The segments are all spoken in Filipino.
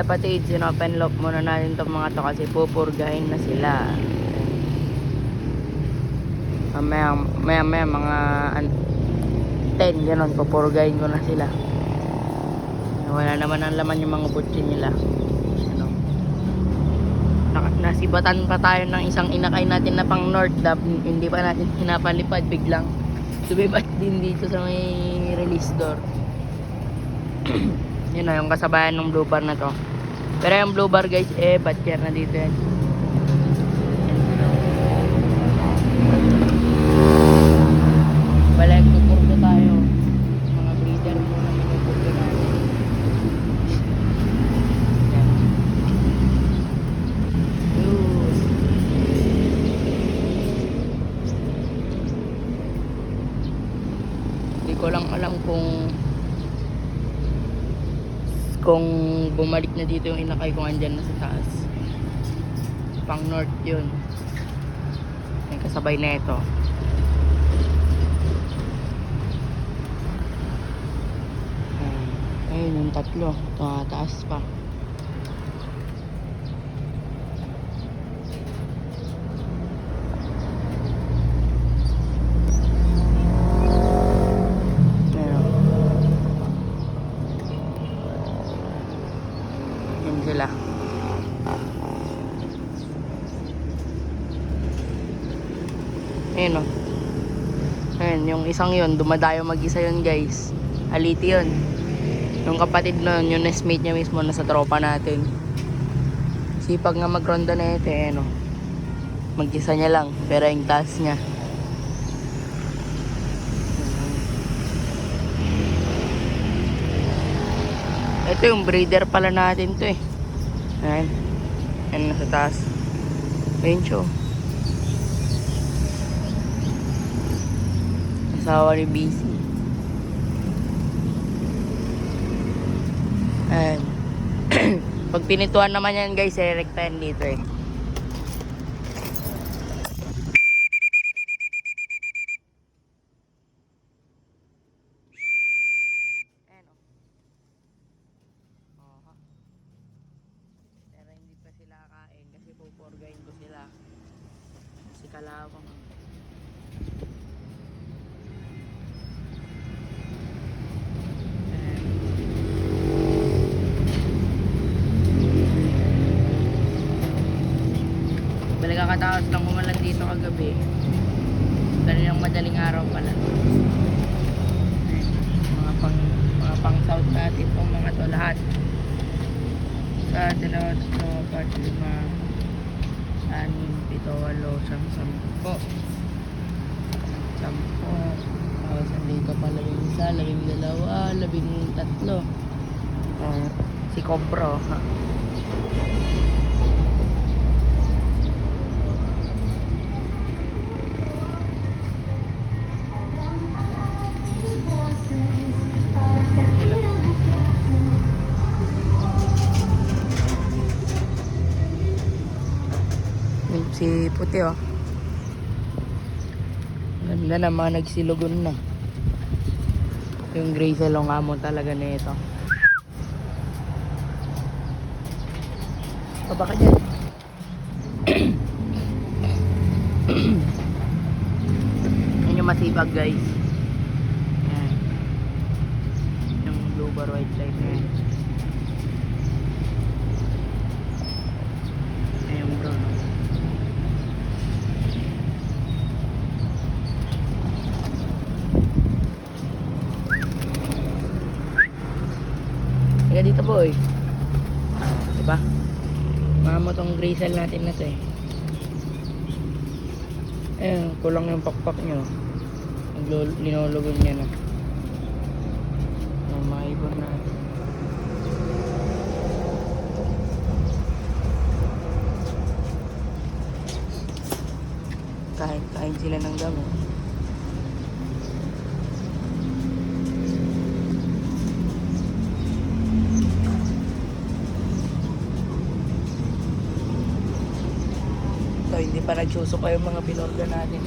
Kapatid, sinopenlock muna natin itong mga to kasi pupurgahin na sila. Maya mga 10 gano'n, pupurgahin ko na sila. Wala naman ang laman yung mga butsi nila. Ano? Nasibatan pa tayo ng isang inakay natin na pang north dap. Hindi pa natin pinapalipad, biglang sumibat din dito sa may release door. Yun na yung kasabayan ng blue bar na to. Pero yung blue bar guys, batcher na dito yan. Balik, pupurgo tayo. Mga breeder muna pinupurgo natin. Yan. Hindi ko lang alam kung bumalik na dito yung inakay ko, andyan na sa taas. Pang north yun. May kasabay na ito. Ayun yung tatlo. Taas pa. Sila. Ayun o. Ayun, yung isang yun, dumadayo mag-isa yun guys. Aliti yun. Yung kapatid nun, yung nestmate niya mismo nasa tropa natin. Sipag nga magronda na ito, ayun o. Mag-isa niya lang, pero yung taas niya. Ito yung breeder pala natin to eh. Ayan. Ayan nasa taas. Bencho. Asawa ni BC. Ayan. Pag pinituan naman yan guys, rektahan dito eh. Sila kain kasi pupurgahin ko sila si kalawang. Balik kakataas lang kumalan dito kagabi, kaninang madaling araw pala. Mga pang south natin itong mga to lahat. Sa 2, 3, 4, 5, 6, 7, 8, 9, 10, 11, 12, 10. Dito pa 11, 12, 13. Si Cobra ha. Si puti oh. Ganda na, mga nagsilugon na. Yung gray sa longamo talaga na ito. Baba ka dyan. Yan yung masibag guys. Yan. Yung blue bar white line na yan. Yan yung brown. Kaya dito boy. Diba? Mamo tong gray cell natin na to eh. Ayun, kulang yung pakpak nyo. Linulugon niya na. Yung mga ibon natin. Kain sila ng damo. Hindi pa nagsusuka yung mga pinorga natin.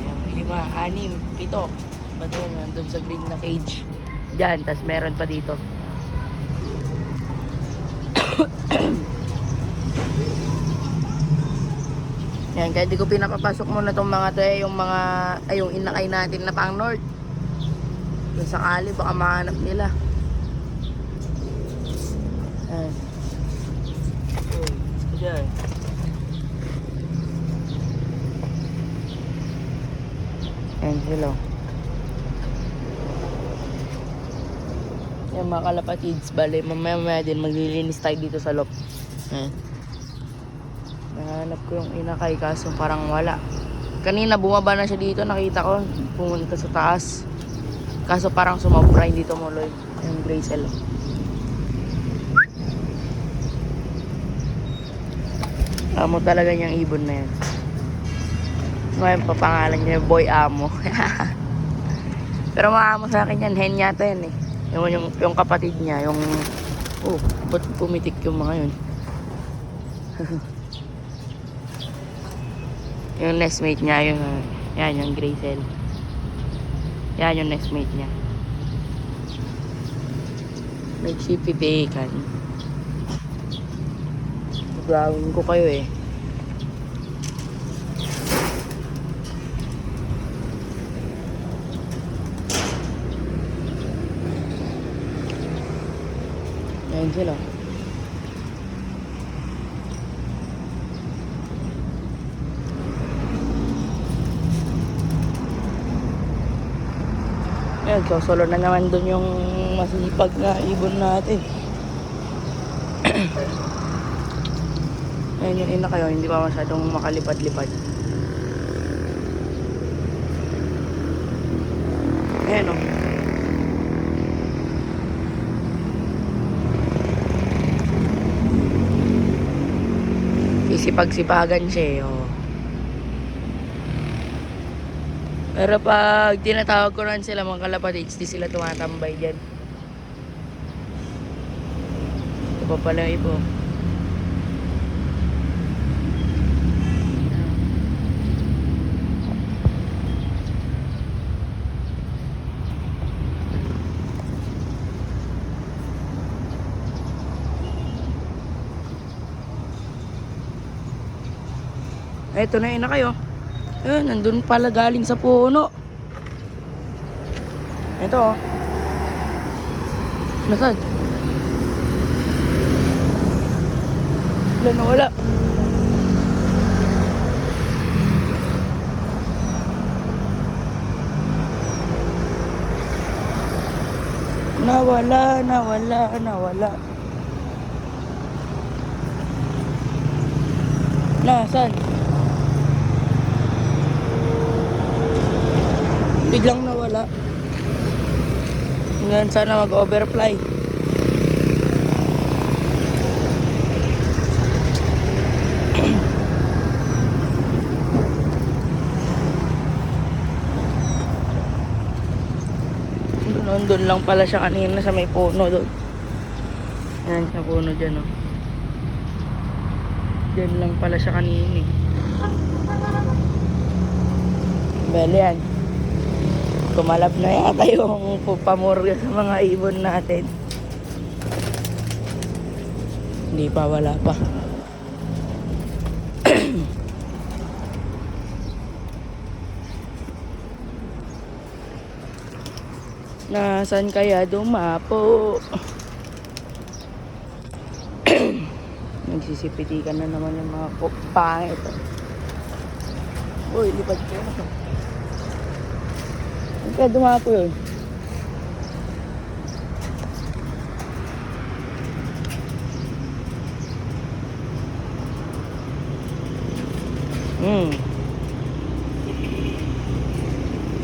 Yung 5, 6, 7 ba't yun, nandun sa green na cage dyan, tas meron pa dito Yan, kaya di ko pinapapasok muna tong mga to yung mga, yung inakay natin na pang north. Kung sakali, baka mahanap nila. Yan. Uy, dyan. Yan, hello. Yan mga kalapatids, bale, mamaya din maglilinis tayo dito sa loob. Yan. Nahanap ko yung inakay kaso parang wala. Kanina bumaba na siya dito, nakita ko pumunta sa taas. Kaso parang sumobra, hindi tumuloy. Yung Grazel. Amo talaga niyang ibon na yan. Ngayon papangalan niya Boy Amo. Pero maamo sa akin yan, hen yata yan eh. Yung kapatid niya, yung... Oh, ba't pumitik yung mga yun? Yung nestmate niya, yung... Yan, yung Grazel. Yan yung nestmate niya. Nagsipipikan. Gawin ko kayo eh. Yan sila. Ayan, sosolo na naman dun yung masipag na ibon natin. Ayan yung ina kayo, hindi pa masyadong makalipad-lipad. Ayan o. Isipag-sipagan siya o. Pero pag tinatawag ko rin sila mga kalapatids, di sila tumatambay dyan. Ito pa pala yung ipo. Ito na yun na kayo. Ayun, nandun pala galing sa puno. Ito oh. Nasaan? Wala na wala. Nawala. Nasaan? Biglang nawala. Ngayon sana mag-overfly. Doon lang pala siya kanina sa may puno doon. Yan sa puno dyan oh. Diyan lang pala siya kanina eh. Bale yan. Kumalab na yata yung pamurga sa mga ibon natin. Hindi pa, wala pa. Nasaan kaya dumapo? Nagsisipitikan na naman yung mga pangit. Uy, lipad ko na to. Kaya dumapo yun.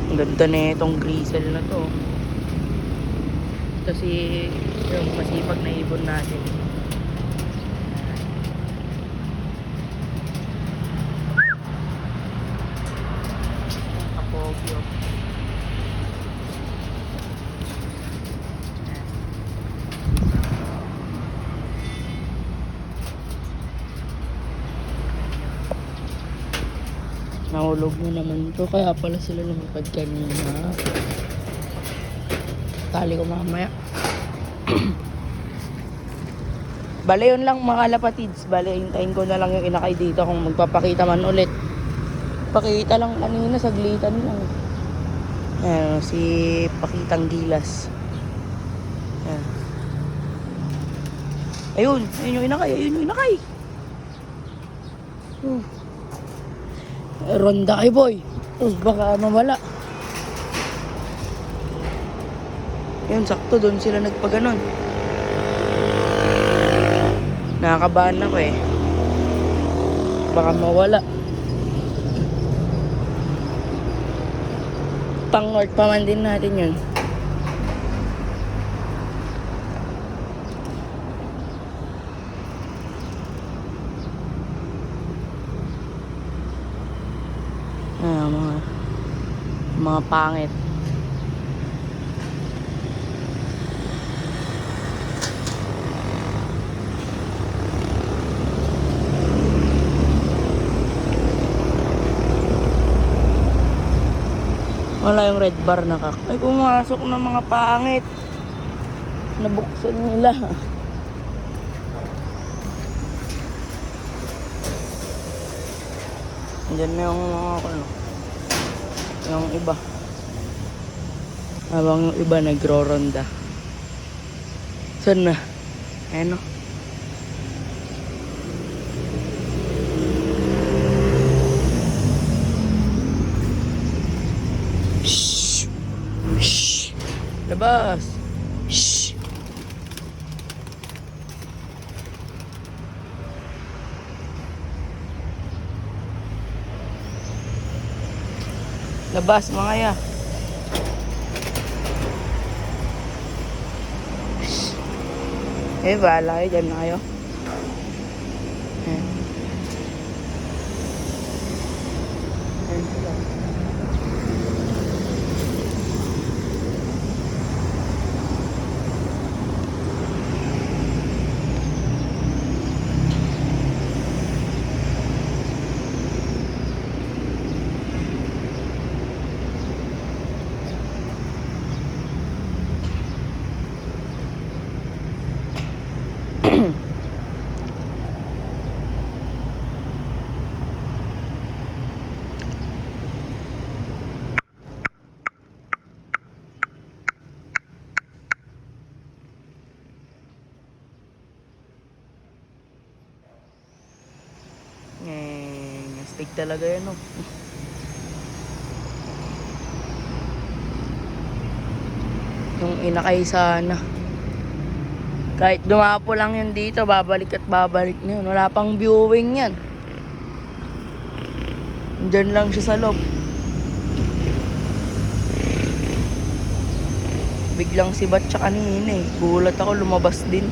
Ang ganda na itong Grazel na to. Kasi yung masipag na ibon natin. Kapogyo. Nahulog na naman to, kaya pala sila lumipad kanina. Tali ko mamaya. Bale, yun lang mga kalapatids. Bale, hintayin ko na lang yung inakay dito kung magpapakita man ulit. Pakita lang kanina, saglitan lang. Ayan, si Pakitang Gilas. Ayan. Ayun yung inakay, ayun yung inakay. Ronda kay boy. Baka mawala. Yun, sakto doon sila nagpaganon. Nakakabahan ako eh. Baka mawala. Pang north pa man din natin yun. Mga pangit. Wala yung red bar na kak. Ay, pumasok ng mga pangit. Nabuksan nila. Diyan na yung mga ano, yung iba. Habang yung iba nagro-ronda. Saan na? Ayan o. Shhh! Shhh! Labas! Shhh! Labas mga ya. Eh, bahala kayo. Diyan na kayo. Ayan. Ayan sila. Astig talaga yan, oh. Yung inakay sana. Kahit dumapo lang yun dito, babalik at babalik na yun. Wala pang viewing yan. Diyan lang siya sa loob. Biglang sibat siya kanina eh. Gulat ako, lumabas din.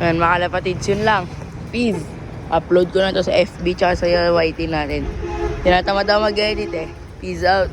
Ayan, mga kalapatids, yun lang. Peace. Upload ko na to sa FB tsaka sa YT natin. Tinatamad ako mag-edit eh. Peace out.